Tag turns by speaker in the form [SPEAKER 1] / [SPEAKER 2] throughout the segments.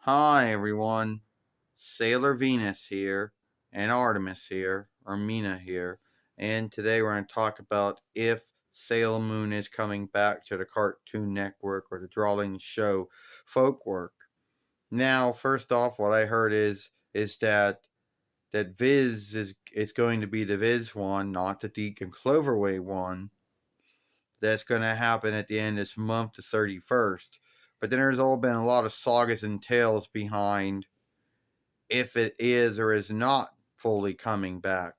[SPEAKER 1] Hi everyone, Sailor Venus here, and Artemis here, or Mina here, and today we're going to talk about if Sailor Moon is coming back to the Cartoon Network or the Drawing Show Folkwork. Now, first off, what I heard is that Viz is going to be the Viz one, not the Deacon Cloverway one. That's going to happen at the end of this month, the 31st. But then there's all been a lot of sagas and tales behind if it is or is not fully coming back.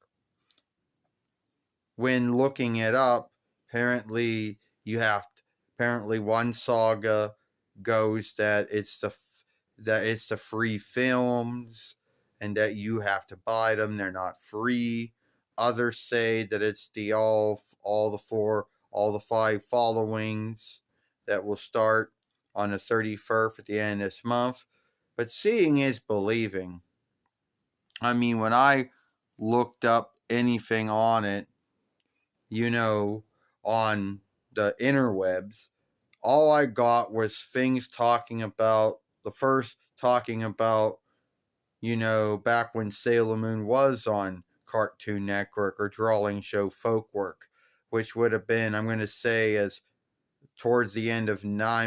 [SPEAKER 1] When looking it up, apparently one saga goes that it's the free films and that you have to buy them. They're not free. Others say that it's all the five followings that will start on the 31st at the end of this month. But seeing is believing. I mean, when I looked up anything on it, on the interwebs, all I got was things talking about back when Sailor Moon was on Cartoon Network or Drawing Show Folkwork, which would have been, I'm going to say, as towards the end of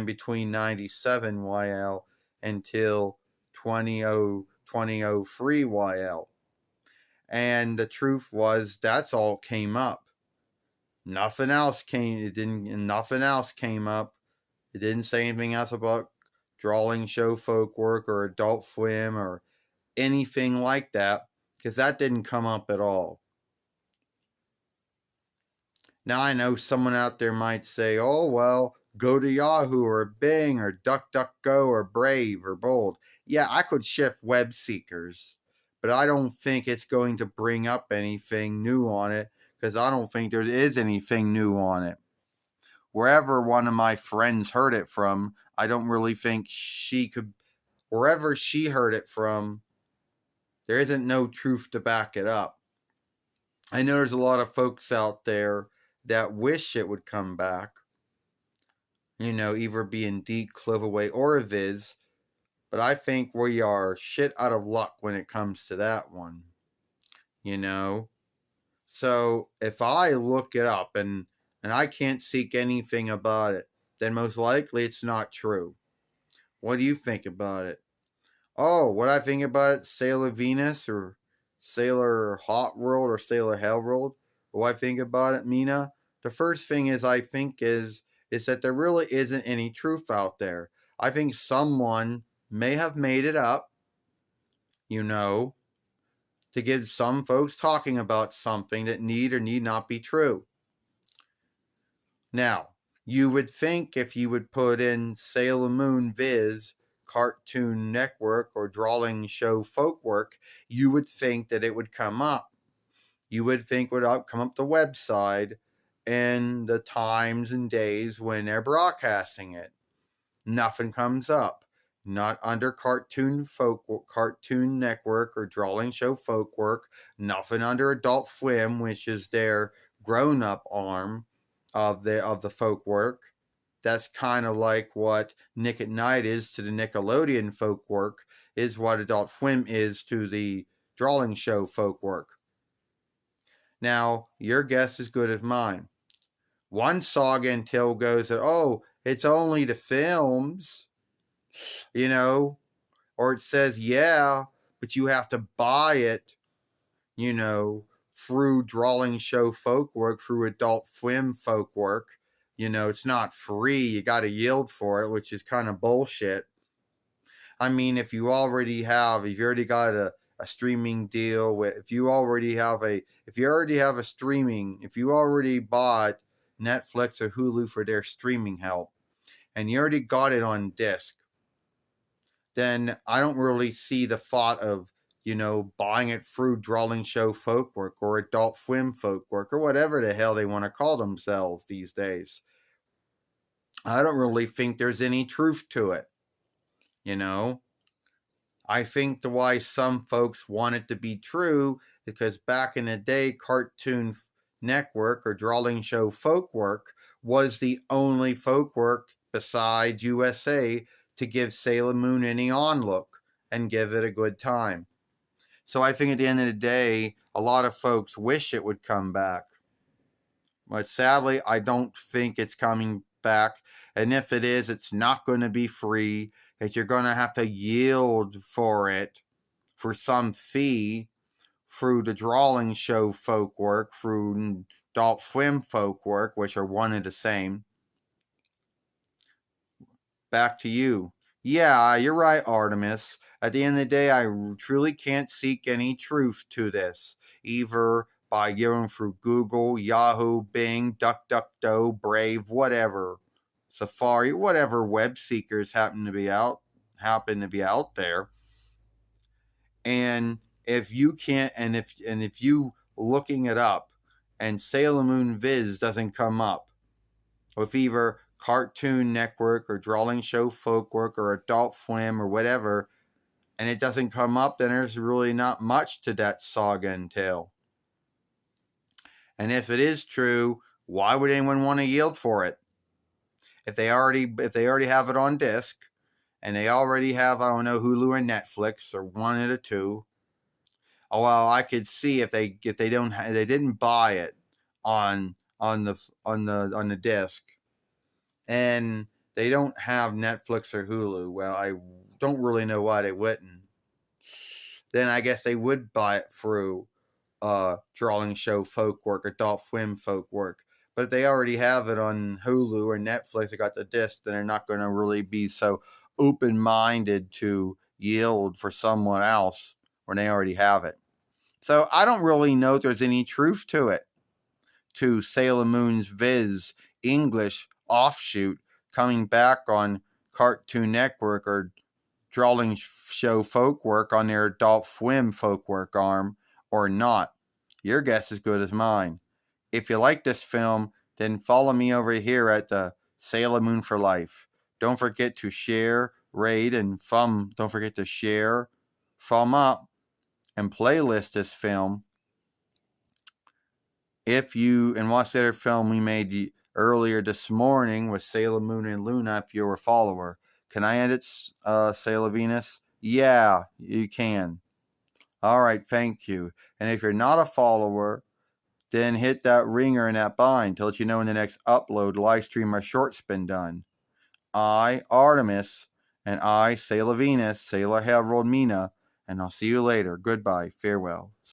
[SPEAKER 1] between 97 YL until 2003 YL. And the truth was, that's all came up. Nothing else came up. It didn't say anything else about Drawing Show Folkwork or Adult Swim or anything like that, because that didn't come up at all. Now I know someone out there might say, oh, well, go to Yahoo or Bing or DuckDuckGo or Brave or Bold. Yeah, I could shift web seekers, but I don't think it's going to bring up anything new on it, because I don't think there is anything new on it. Wherever one of my friends heard it from, I don't really think wherever she heard it from, there isn't no truth to back it up. I know there's a lot of folks out there that wish it would come back, either be in Deep Cloverway or a Viz, but I think we are shit out of luck when it comes to that one, So if I look it up and I can't seek anything about it, then most likely it's not true. What do you think about it? Oh, what I think about it, Sailor Venus or Sailor Hot World or Sailor Hell World? What I think about it, Mina? The first thing I think is that there really isn't any truth out there. I think someone may have made it up, to get some folks talking about something that need or need not be true. Now, you would think if you would put in Sailor Moon Viz, Cartoon Network, or Drawing Show Folkwork, you would think that it would come up. You would think it would come up the website and the times and days when they're broadcasting it. Nothing comes up. Not under Cartoon Network or Drawing Show Folkwork. Nothing under Adult Swim, which is their grown-up arm of the Folkwork. That's kind of like what Nick at Night is to the Nickelodeon Folkwork, is what Adult Swim is to the Drawing Show Folkwork. Now, your guess is good as mine. One saga and tale goes that, oh, it's only the films, or it says, yeah, but you have to buy it, through Drawing Show Folkwork, through Adult Swim Folkwork. It's not free. You got to yield for it, which is kind of bullshit. I mean, if you already got a streaming deal if you already have a streaming, if you already bought Netflix or Hulu for their streaming help, and you already got it on disc, then I don't really see the thought of, buying it through Drawing Show Folkwork or Adult Swim Folkwork or whatever the hell they want to call themselves these days. I don't really think there's any truth to it. I think the why some folks want it to be true because back in the day, Cartoon Network or Drawing Show Folkwork was the only folkwork besides USA to give Sailor Moon any onlook. and give it a good time. So I think at the end of the day, a lot of folks wish it would come back. But sadly, I don't think it's coming back. And if it is, it's not going to be free. That you're going to have to yield for it for some fee through the Drawing Show Folkwork, through Adult Swim Folkwork, which are one and the same. Back to you. Yeah, you're right, Artemis. At the end of the day, I truly can't seek any truth to this, either by going through Google, Yahoo, Bing, DuckDuckGo, Brave, whatever, Safari, whatever web seekers happen to be out there. And if you can't, and if you looking it up, and Sailor Moon Viz doesn't come up with either Cartoon Network or Drawing Show Folkwork or Adult Swim or whatever, and it doesn't come up, then there's really not much to that saga and tale. And if it is true, why would anyone want to yield for it? If they already have it on disc, and they already have, I don't know, Hulu or Netflix or one of the two. Oh, well, I could see if they didn't buy it on the disc, and they don't have Netflix or Hulu. Well, I don't really know why they wouldn't. Then I guess they would buy it through Drawing Show Folkwork, Adult Swim Folkwork. But if they already have it on Hulu or Netflix, they got the disc, then they're not going to really be so open-minded to yield for someone else when they already have it. So I don't really know if there's any truth to it, to Sailor Moon's Viz English offshoot coming back on Cartoon Network or Drawing Show Folkwork on their Adult Swim Folkwork arm, or not. Your guess is as good as mine. If you like this film, then follow me over here at the Sailor Moon for Life. Don't forget to share, rate, and don't forget to share, thumb up, and playlist this film. And watch the other film we made earlier this morning with Sailor Moon and Luna if you're a follower. Can I edit Sailor Venus? Yeah, you can. All right, thank you. And if you're not a follower, then hit that ringer and that bind to let you know when the next upload, live stream, or short's been done. I, Artemis, and I, Sailor Venus, Sailor Harold Mina, and I'll see you later. Goodbye. Farewell.